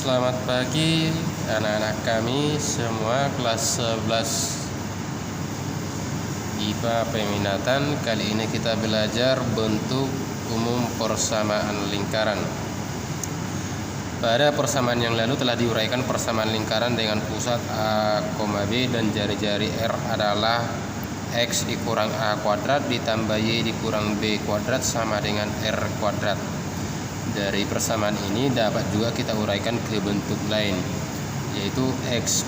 Selamat pagi anak-anak kami semua kelas 11 IPA peminatan. Kali ini kita belajar bentuk umum persamaan lingkaran. Pada persamaan yang lalu telah diuraikan persamaan lingkaran dengan pusat A, B dan jari-jari R adalah X dikurang A kuadrat ditambah Y dikurang B kuadrat sama dengan R kuadrat. Dari persamaan ini dapat juga kita uraikan ke bentuk lain, yaitu X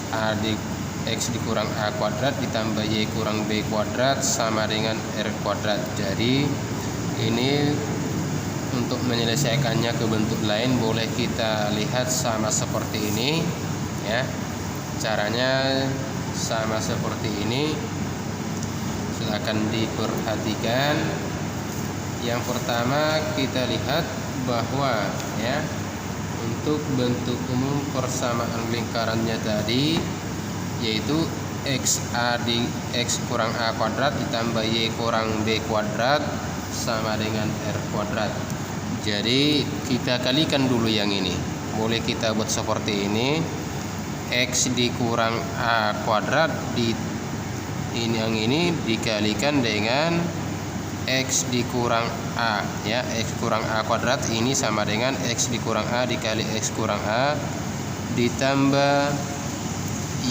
dikurang A kuadrat ditambah Y kurang B kuadrat sama dengan R kuadrat. Jadi ini untuk menyelesaikannya ke bentuk lain boleh kita lihat sama seperti ini ya. Caranya sama seperti ini, silakan diperhatikan. Yang pertama kita lihat bahwa ya, untuk bentuk umum persamaan lingkarannya tadi yaitu X kurang A kuadrat ditambah Y kurang B kuadrat sama dengan R kuadrat. Jadi kita kalikan dulu yang ini. Boleh kita buat seperti ini. X dikurang A kuadrat yang ini dikalikan dengan X dikurang A ya. X kurang A kuadrat ini sama dengan X dikurang A dikali X kurang A ditambah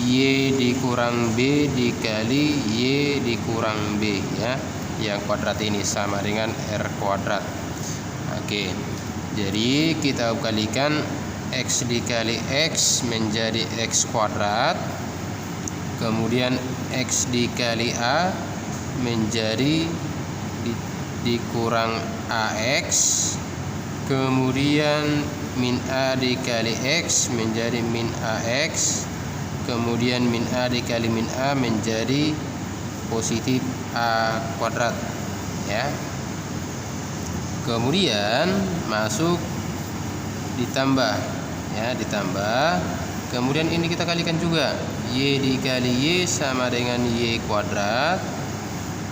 Y dikurang B dikali Y dikurang B ya. Yang kuadrat ini sama dengan R kuadrat. Oke, jadi kita kalikan X dikali X menjadi X kuadrat, kemudian X dikali A menjadi dikurang AX, kemudian min A dikali X menjadi min AX, kemudian min A dikali min A menjadi positif A kuadrat ya. Kemudian masuk ditambah ya, ditambah, kemudian ini kita kalikan juga, Y dikali Y sama dengan Y kuadrat,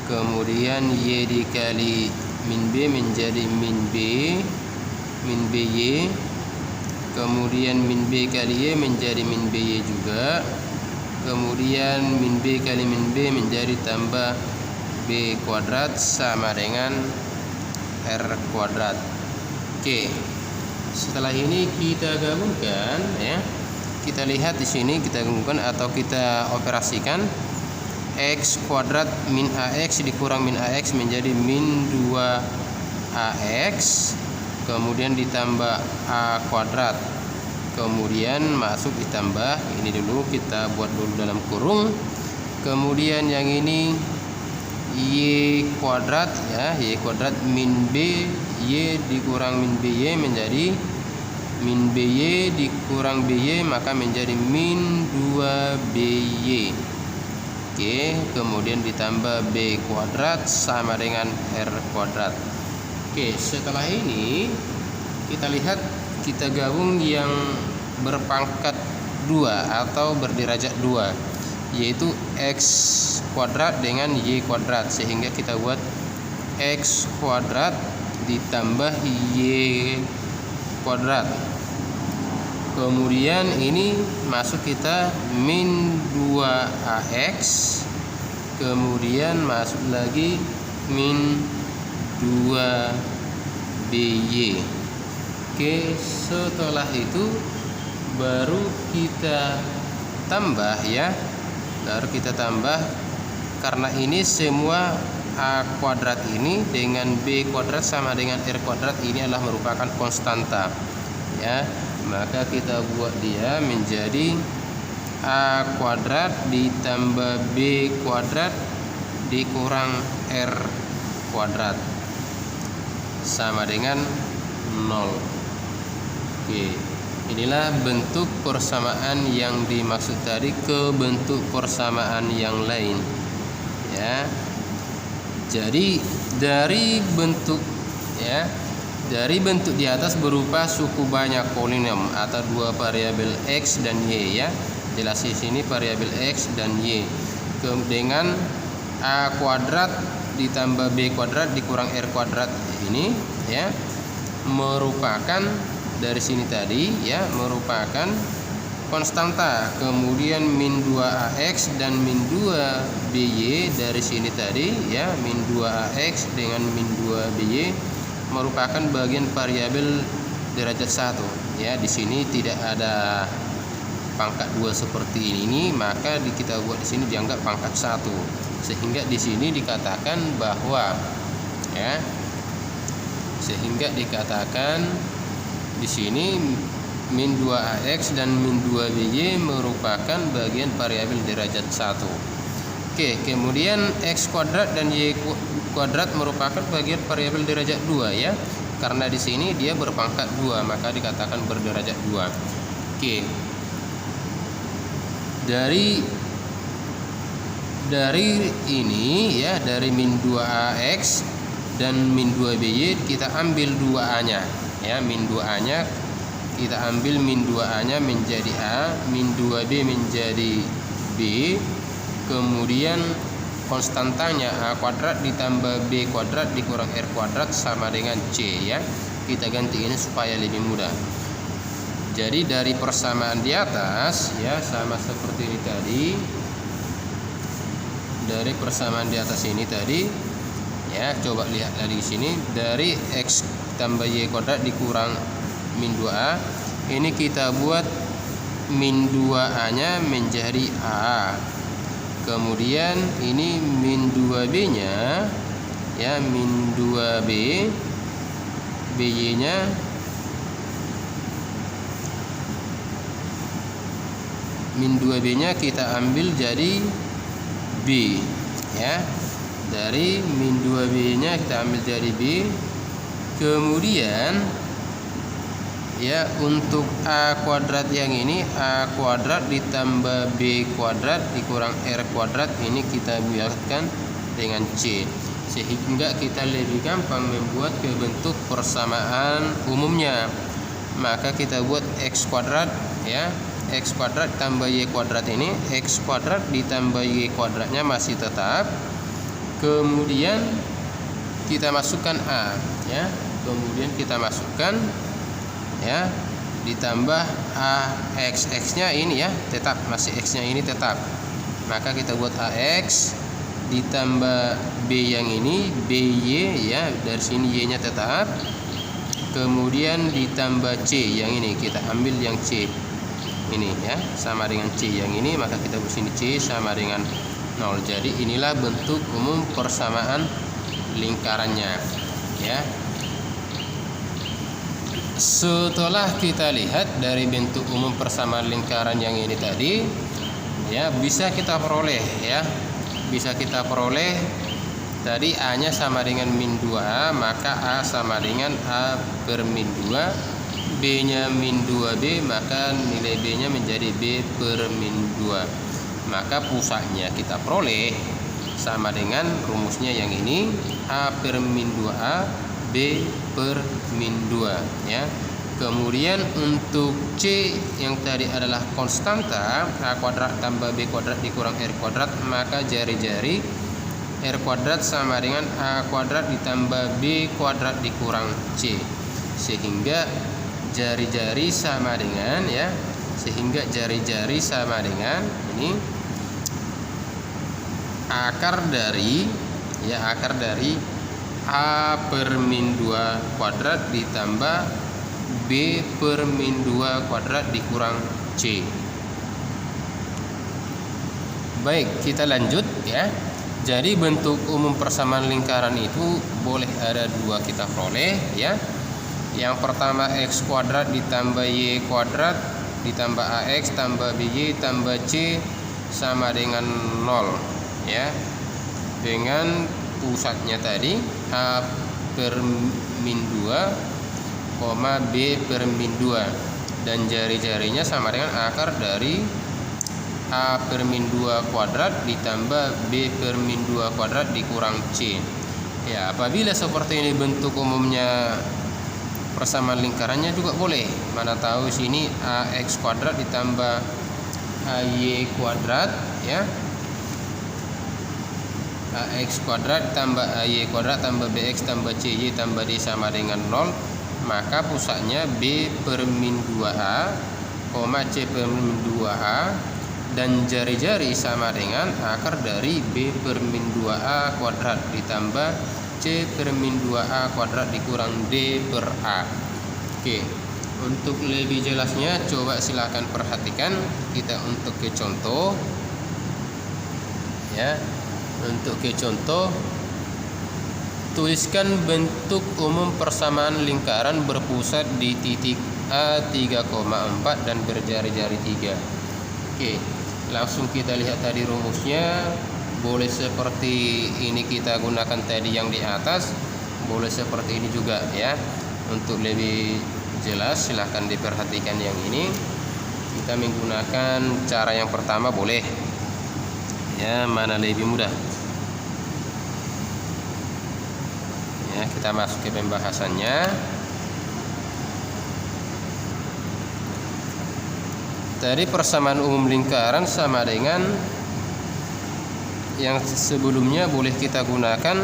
kemudian Y dikali min B menjadi min BY, kemudian min B kali Y menjadi min BY juga, kemudian min B kali min B menjadi tambah B kuadrat sama dengan R kuadrat. Oke, setelah ini kita gabungkan ya. Kita lihat di sini, kita gabungkan atau kita operasikan. X kuadrat min AX dikurang min AX menjadi min 2AX, kemudian ditambah A kuadrat, kemudian masuk ditambah ini dulu, kita buat dulu dalam kurung, kemudian yang ini Y kuadrat ya, Y kuadrat min B Y dikurang min BY menjadi min BY dikurang BY maka menjadi min 2BY. Oke, kemudian ditambah B kuadrat sama dengan R kuadrat. Oke, setelah ini kita lihat, kita gabung yang berpangkat 2 atau berderajat 2, yaitu X kuadrat dengan Y kuadrat, sehingga kita buat X kuadrat ditambah Y kuadrat. Kemudian ini masuk kita min 2AX, kemudian masuk lagi min 2BY. Oke, setelah itu baru kita tambah ya, baru kita tambah, karena ini semua A kuadrat ini dengan B kuadrat sama dengan R kuadrat ini adalah merupakan konstanta ya, maka kita buat dia menjadi A kuadrat ditambah B kuadrat dikurang R kuadrat sama dengan 0. Oke, inilah bentuk persamaan yang dimaksud tadi ke bentuk persamaan yang lain ya. Jadi dari bentuk ya, dari bentuk di atas berupa suku banyak polinom atau dua variabel X dan Y ya. Jelas di sini variabel X dan Y dengan A kuadrat ditambah B kuadrat dikurang R kuadrat ini ya, merupakan dari sini tadi ya merupakan konstanta. Kemudian min 2ax dan min 2by dari sini tadi ya, min 2ax dengan min 2by merupakan bagian variabel derajat 1 ya. Di sini tidak ada pangkat 2 seperti ini, maka kita buat di sini dianggap pangkat 1, sehingga di sini dikatakan bahwa ya, sehingga dikatakan di sini min 2ax dan min 2by merupakan bagian variabel derajat 1. Oke, kemudian x kuadrat dan y kuadrat merupakan bagian variabel derajat 2 ya. Karena di sini dia berpangkat 2, maka dikatakan berderajat 2. Oke. Dari ini ya, dari min 2ax dan min 2by kita ambil 2a-nya ya, min 2a-nya kita ambil, min 2a-nya menjadi a, min 2b menjadi b, kemudian konstantanya a kuadrat ditambah b kuadrat dikurang r kuadrat sama dengan c ya. Kita ganti ini supaya lebih mudah. Jadi dari persamaan di atas ya, sama seperti ini tadi. Dari persamaan di atas ini tadi ya, coba lihat dari sini, dari x tambah y kuadrat dikurang min 2a, ini kita buat min 2a-nya menjadi a. Kemudian ini min 2b-nya ya, min 2b, by-nya min 2b-nya kita ambil jadi b ya. Dari min 2b-nya kita ambil jadi b. Kemudian ya, untuk a kuadrat yang ini, a kuadrat ditambah b kuadrat dikurang r kuadrat, ini kita buatkan dengan c, sehingga kita lebih gampang membuat ke bentuk persamaan umumnya. Maka kita buat x kuadrat ya, x kuadrat tambah y kuadrat, ini x kuadrat ditambah y kuadratnya masih tetap, kemudian kita masukkan a ya, kemudian kita masukkan ya, ditambah x-nya ini ya tetap, masih x-nya ini tetap, maka kita buat ax ditambah b yang ini by ya, dari sini y-nya tetap, kemudian ditambah c yang ini, kita ambil yang c ini ya, sama dengan c yang ini, maka kita buat sini c sama dengan 0. Jadi inilah bentuk umum persamaan lingkarannya ya. Setelah kita lihat dari bentuk umum persamaan lingkaran yang ini tadi ya, bisa kita peroleh ya, bisa kita peroleh tadi a-nya sama dengan min 2a, maka a sama dengan a per min 2, b-nya min 2b, maka nilai b-nya menjadi b per min 2. Maka pusatnya kita peroleh sama dengan rumusnya yang ini, a per min 2a b per min 2 ya. Kemudian untuk c yang tadi adalah konstanta, a kuadrat tambah b kuadrat dikurang r kuadrat, maka jari-jari r kuadrat sama dengan a kuadrat ditambah b kuadrat dikurang c, sehingga jari-jari sama dengan ya, sehingga jari-jari sama dengan ini akar dari ya, akar dari a per min 2 kuadrat ditambah b per min 2 kuadrat dikurang c. Baik, kita lanjut ya. Jadi bentuk umum persamaan lingkaran itu boleh ada dua kita peroleh ya. Yang pertama x kuadrat ditambah y kuadrat ditambah ax tambah by tambah c sama dengan 0 ya. Dengan pusatnya tadi a per min 2, b per min 2, dan jari-jarinya sama dengan akar dari a per min 2 kuadrat ditambah b per min 2 kuadrat dikurang c. Ya, apabila seperti ini bentuk umumnya persamaan lingkarannya juga boleh. Mana tahu sini ax kuadrat ditambah ay kuadrat ya, ax kuadrat tambah ay kuadrat tambah bx tambah cy tambah d sama dengan 0, maka pusatnya B per min 2A, C per min 2A, dan jari-jari sama dengan akar dari B per min 2A kuadrat ditambah C per min 2A kuadrat dikurang D per A. Oke, untuk lebih jelasnya coba silahkan perhatikan kita untuk ke contoh ya. Untuk ke contoh, tuliskan bentuk umum persamaan lingkaran berpusat di titik A 3,4 dan berjari-jari 3. Oke, langsung kita lihat tadi rumusnya. Boleh seperti ini kita gunakan tadi yang di atas, boleh seperti ini juga ya. Untuk lebih jelas silahkan diperhatikan yang ini. Kita menggunakan cara yang pertama boleh ya, mana lebih mudah ya. Kita masuk ke pembahasannya. Tadi persamaan umum lingkaran sama dengan yang sebelumnya, boleh kita gunakan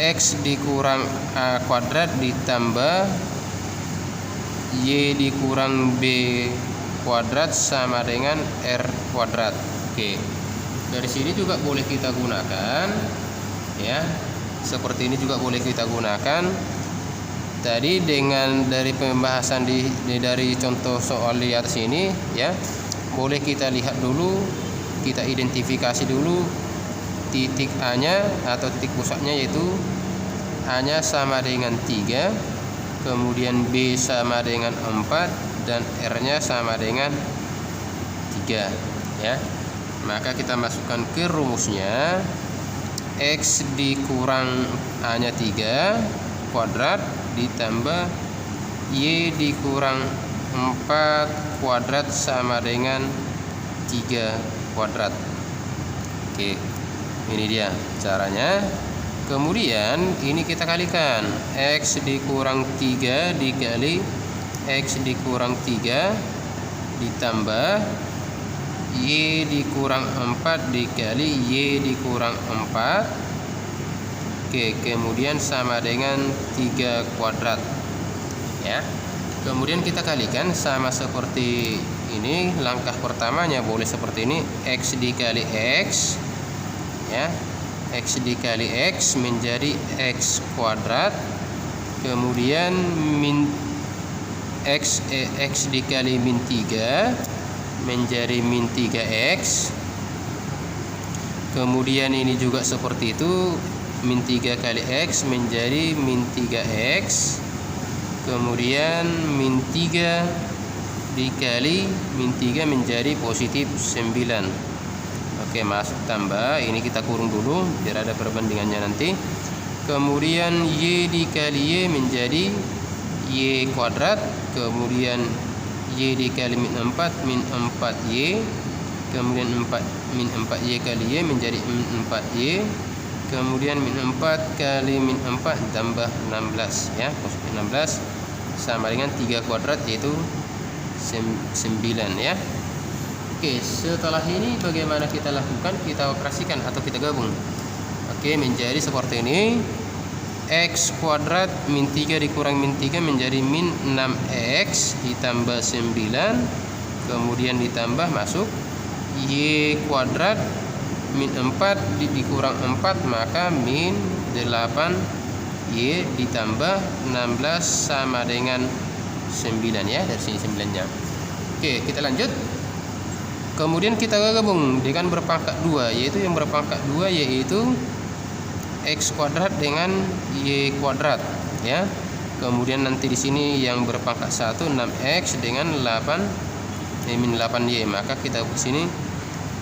X dikurang A kuadrat ditambah Y dikurang B kuadrat sama dengan R kuadrat. Oke, dari sini juga boleh kita gunakan ya, seperti ini juga boleh kita gunakan. Tadi dengan dari pembahasan dari contoh soal di atas ini ya, boleh kita lihat dulu, kita identifikasi dulu titik A nya atau titik pusatnya, yaitu A nya sama dengan 3, kemudian B sama dengan 4, dan R nya sama dengan 3 ya. Maka kita masukkan ke rumusnya, X dikurang A nya 3 kuadrat ditambah Y dikurang 4 kuadrat sama dengan 3 kuadrat. Oke, ini dia caranya. Kemudian ini kita kalikan, X dikurang 3 dikali X dikurang 3 ditambah Y dikurang 4 dikali Y dikurang 4. Oke, kemudian sama dengan 3 kuadrat ya. Kemudian kita kalikan sama seperti ini. Langkah pertamanya boleh seperti ini, X dikali X ya, X dikali X menjadi X kuadrat, kemudian min X dikali min 3 menjadi min 3X, kemudian ini juga seperti itu, min 3 kali X menjadi min 3X, kemudian min 3 dikali min 3 menjadi positif 9. Oke, masuk tambah, ini kita kurung dulu biar ada perbandingannya nanti. Kemudian Y dikali Y menjadi Y kuadrat, kemudian Y dikali min 4 min 4Y, kemudian min 4Y kali Y menjadi min 4Y, kemudian min 4 kali min 4 tambah 16 ya, positif 16 sama dengan 3 kuadrat yaitu 9 ya. Oke, setelah ini bagaimana kita lakukan? Kita operasikan atau kita gabung. Oke, menjadi seperti ini, X kuadrat min 3 dikurang min 3 menjadi min 6X ditambah 9, kemudian ditambah masuk Y kuadrat min 4 dikurang 4 maka min 8Y ditambah 16 sama dengan 9 ya, dari sini 9 nya. Oke, kita lanjut. Kemudian kita gabung dengan berpangkat 2, yaitu yang berpangkat 2 yaitu X kuadrat dengan Y kuadrat ya. Kemudian nanti di sini yang berpangkat 1 6X dengan min 8Y, maka kita di sini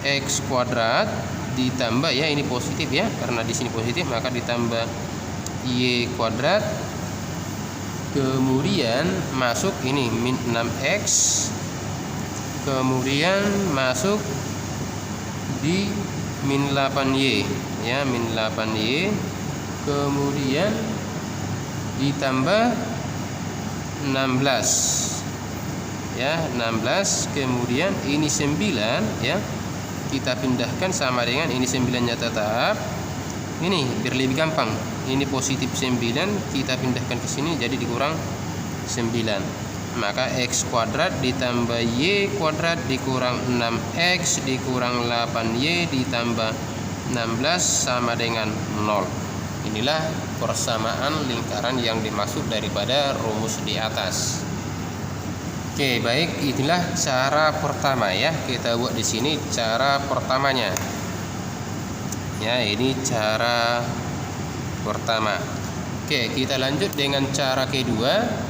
X kuadrat ditambah ya, ini positif ya, karena di sini positif maka ditambah Y kuadrat, kemudian masuk ini min 6X, kemudian masuk di min 8Y ya, min 8Y, kemudian ditambah 16 ya, 16, kemudian ini 9 ya, kita pindahkan sama dengan ini 9 nya tetap. Ini biar lebih gampang, ini positif 9, kita pindahkan ke sini jadi dikurang 9. Maka x kuadrat ditambah y kuadrat dikurang 6x dikurang 8y ditambah 16 sama dengan 0. Inilah persamaan lingkaran yang dimaksud daripada rumus di atas. Oke, baik, inilah cara pertama ya. Kita buat di sini cara pertamanya. Ya, ini cara pertama. Oke, kita lanjut dengan cara kedua.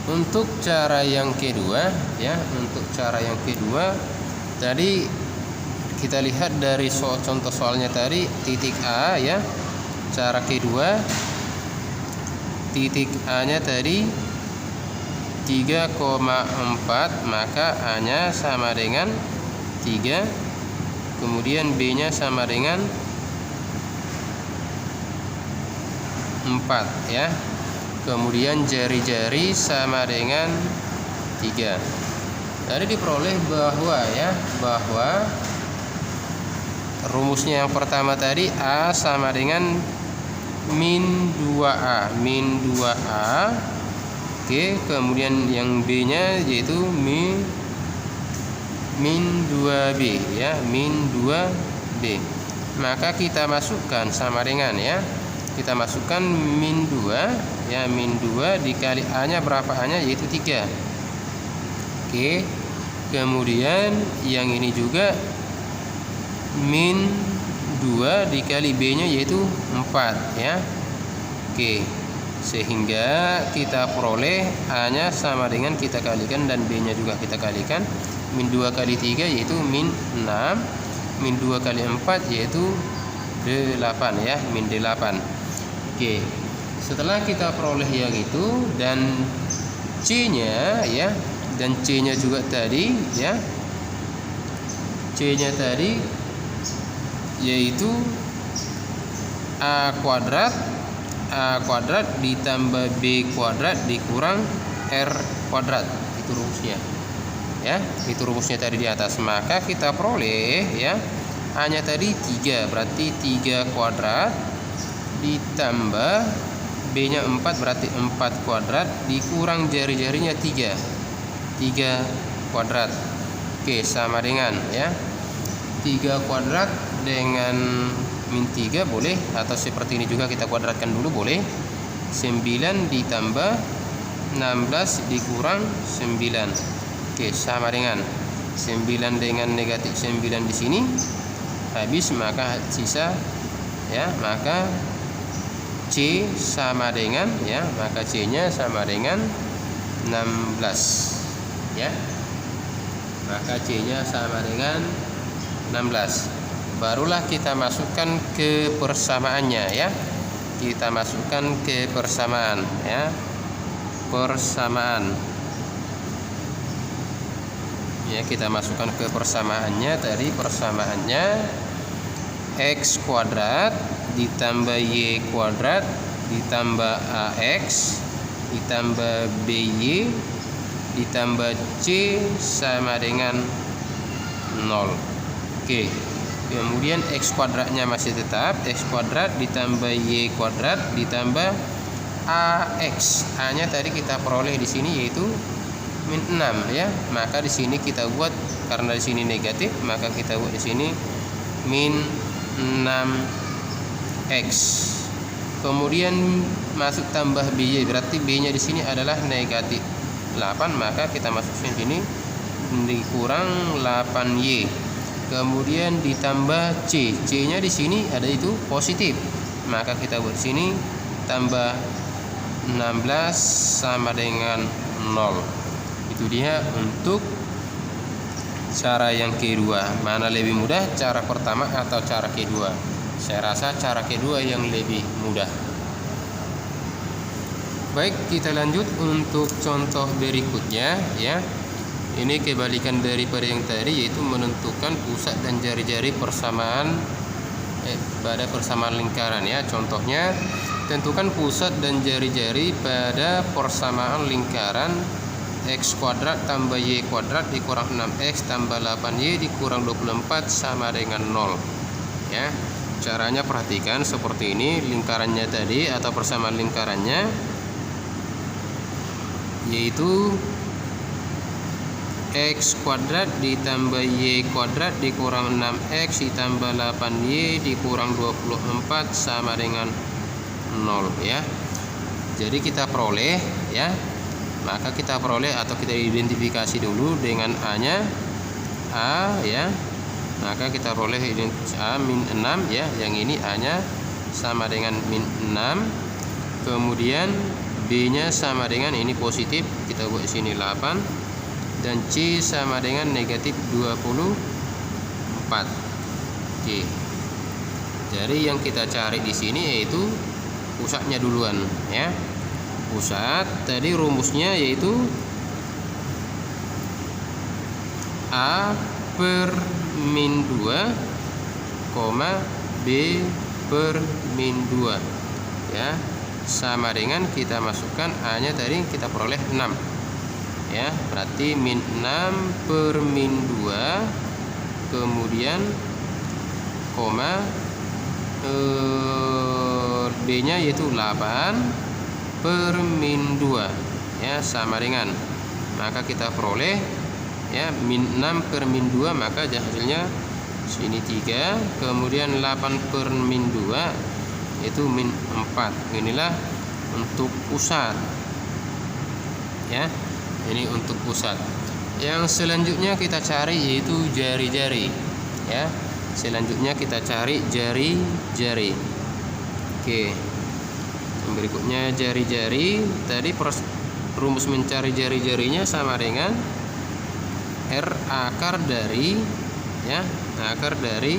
Untuk cara yang kedua ya, untuk cara yang kedua tadi kita lihat dari contoh soalnya tadi titik A ya. Cara kedua titik A-nya tadi 3,4, maka A-nya sama dengan 3. Kemudian B-nya sama dengan 4 ya. Kemudian jari-jari sama dengan 3. Jadi diperoleh bahwa rumusnya yang pertama tadi A sama dengan min 2A. Oke, kemudian yang B-nya yaitu min 2B ya, min 2B. Maka kita masukkan sama dengan ya. Kita masukkan min 2 ya, min 2 dikali A-nya berapa? A-nya yaitu 3. Oke. Kemudian yang ini juga min 2 dikali B-nya yaitu 4 ya. Oke. Sehingga kita peroleh A-nya sama dengan kita kalikan dan B-nya juga kita kalikan. Min 2 kali 3 yaitu min 6. Min 2 kali 4 yaitu 8 ya, min 8. Oke, setelah kita peroleh yang itu dan C-nya ya, dan C-nya juga tadi ya, C-nya tadi yaitu A kuadrat ditambah B kuadrat dikurang R kuadrat. Itu rumusnya ya, itu rumusnya tadi di atas. Maka kita peroleh ya, A-nya tadi 3, berarti 3 kuadrat ditambah B-nya 4, berarti 4 kuadrat dikurang jari-jarinya 3 kuadrat. Oke, sama dengan ya 3 kuadrat dengan min 3 boleh, atau seperti ini juga kita kuadratkan dulu boleh. 9 ditambah 16 dikurang 9. Oke, sama dengan 9 dengan negatif 9 di sini habis, maka sisa ya, maka C sama dengan ya, maka C-nya sama dengan 16 ya. Maka C-nya sama dengan 16. Barulah kita masukkan ke persamaannya ya. Kita masukkan ke persamaan ya. Persamaan. Ya, kita masukkan ke persamaannya. Tadi persamaannya X kuadrat ditambah Y kuadrat ditambah AX ditambah BY ditambah C sama dengan 0. Oke. Kemudian X kuadratnya masih tetap X kuadrat ditambah Y kuadrat ditambah AX. A-nya tadi kita peroleh di sini yaitu min 6 ya. Maka di sini kita buat, karena di sini negatif, maka kita buat di sini min 6x. Kemudian masuk tambah BY, berarti B-nya di sini adalah negatif 8, maka kita masukin sini dikurang 8y. Kemudian ditambah C. C-nya di sini ada itu positif, maka kita buat sini tambah 16 sama dengan 0. Itu dia untuk cara yang kedua. Mana lebih mudah, cara pertama atau cara kedua? Saya rasa cara kedua yang lebih mudah. Baik, kita lanjut untuk contoh berikutnya ya. Ini kebalikan daripada yang tadi, yaitu menentukan pusat dan jari-jari persamaan pada persamaan lingkaran ya. Contohnya, tentukan pusat dan jari-jari pada persamaan lingkaran X kuadrat tambah Y kuadrat dikurang 6X tambah 8Y dikurang 24 sama dengan 0 ya. Caranya perhatikan seperti ini, lingkarannya tadi atau persamaan lingkarannya yaitu x kuadrat ditambah y kuadrat dikurang 6x ditambah 8y dikurang 24 sama dengan 0 ya. Jadi kita peroleh ya. Maka kita peroleh atau kita identifikasi dulu dengan A-nya A ya. Maka kita peroleh A min 6 ya. Yang ini A-nya sama dengan min 6. Kemudian B-nya sama dengan ini positif, kita buat di sini 8. Dan C sama dengan negatif 24. Oke. Jadi yang kita cari di sini yaitu pusatnya duluan ya. Pusat tadi rumusnya yaitu A per min 2, B per min 2 ya. Sama dengan kita masukkan A-nya tadi kita peroleh 6 ya, berarti min 6 per min 2 kemudian koma B nya yaitu 8 per min 2 ya, sama dengan, maka kita peroleh ya min 6 per min 2, maka hasilnya sini 3, kemudian 8 per min 2 itu min 4. Inilah untuk pusat ya. Ini untuk pusat. Yang selanjutnya kita cari yaitu jari-jari ya. Selanjutnya kita cari jari-jari. Oke. Yang berikutnya jari-jari. Tadi rumus mencari jari-jarinya sama dengan R akar dari ya, akar dari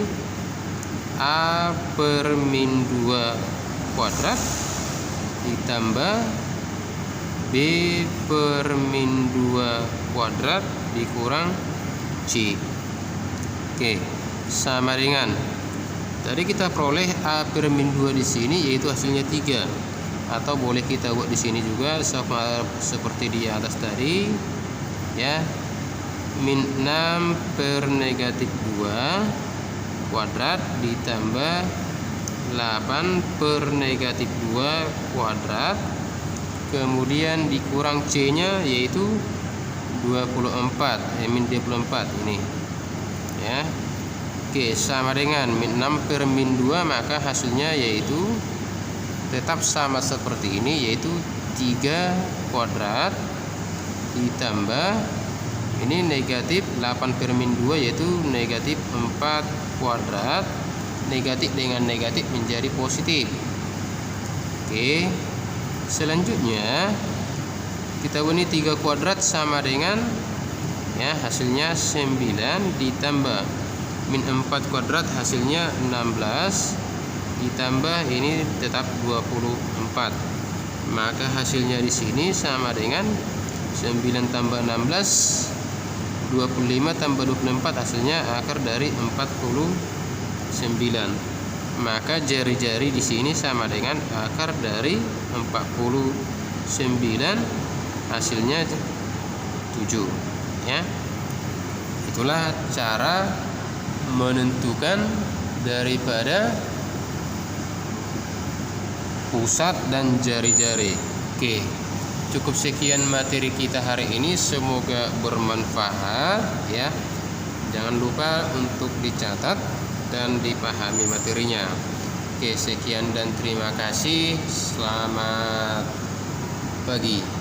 A per min 2 kuadrat ditambah B per min 2 kuadrat dikurang C. Oke, sama dengan tadi kita peroleh A per min 2 di sini yaitu hasilnya 3, atau boleh kita buat di sini juga sama seperti di atas tadi ya, min 6 per negatif 2 kuadrat ditambah 8 per negatif 2 kuadrat, kemudian dikurang C nya yaitu 24 min 24 ini ya. Oke, sama dengan min 6 per min 2, maka hasilnya yaitu tetap sama seperti ini yaitu 3 kuadrat ditambah ini negatif 8 per min 2 yaitu negatif 4 kuadrat, negatif dengan negatif menjadi positif. Oke, selanjutnya kita ini 3 kuadrat sama dengan ya, hasilnya 9 ditambah min 4 kuadrat hasilnya 16 ditambah ini tetap 24. Maka hasilnya di sini sama dengan 9 tambah 16 25 tambah 24 hasilnya akar dari 49. Maka jari-jari di sini sama dengan akar dari 49, hasilnya 7 ya. Itulah cara menentukan daripada pusat dan jari-jari. Oke, cukup sekian materi kita hari ini, semoga bermanfaat ya. Jangan lupa untuk dicatat dan dipahami materinya. Oke, sekian dan terima kasih. Selamat pagi.